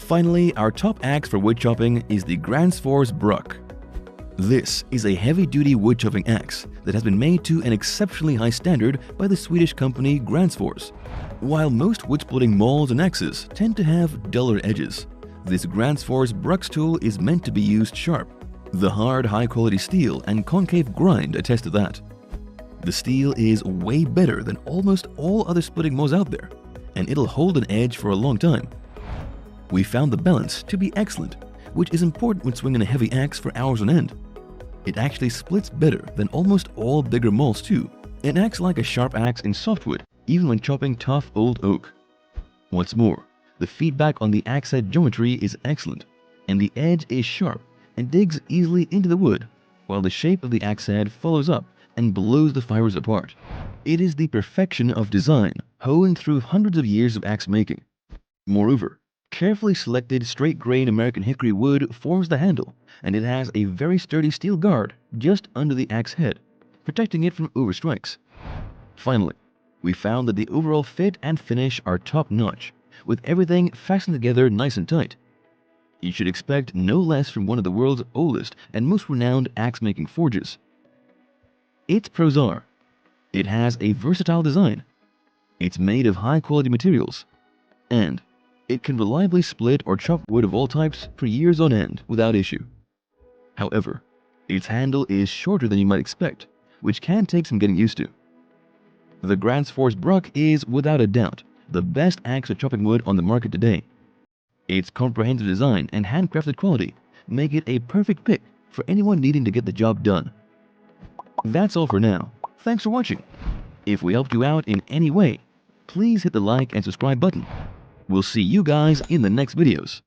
Finally, our top axe for wood chopping is the Gränsfors Bruk. This is a heavy-duty wood chopping axe that has been made to an exceptionally high standard by the Swedish company Gränsfors. While most wood-splitting mauls and axes tend to have duller edges, this Gränsfors Bruk's tool is meant to be used sharp. The hard, high-quality steel and concave grind attest to that. The steel is way better than almost all other splitting mauls out there, and it'll hold an edge for a long time. We found the balance to be excellent, which is important when swinging a heavy axe for hours on end. It actually splits better than almost all bigger mauls too, and acts like a sharp axe in softwood, even when chopping tough old oak. What's more, the feedback on the axe head geometry is excellent, and the edge is sharp and digs easily into the wood, while the shape of the axe head follows up and blows the fibers apart. It is the perfection of design, honed through hundreds of years of axe making. Moreover, carefully selected straight-grain American hickory wood forms the handle, and it has a very sturdy steel guard just under the axe head, protecting it from overstrikes. Finally, we found that the overall fit and finish are top-notch, with everything fastened together nice and tight. You should expect no less from one of the world's oldest and most renowned axe-making forges. Its pros are: it has a versatile design, it's made of high-quality materials, and it can reliably split or chop wood of all types for years on end without issue. However, its handle is shorter than you might expect, which can take some getting used to. The Gränsfors Bruk is, without a doubt, the best axe for chopping wood on the market today. Its comprehensive design and handcrafted quality make it a perfect pick for anyone needing to get the job done. That's all for now. Thanks for watching. If we helped you out in any way, please hit the like and subscribe button. We'll see you guys in the next videos.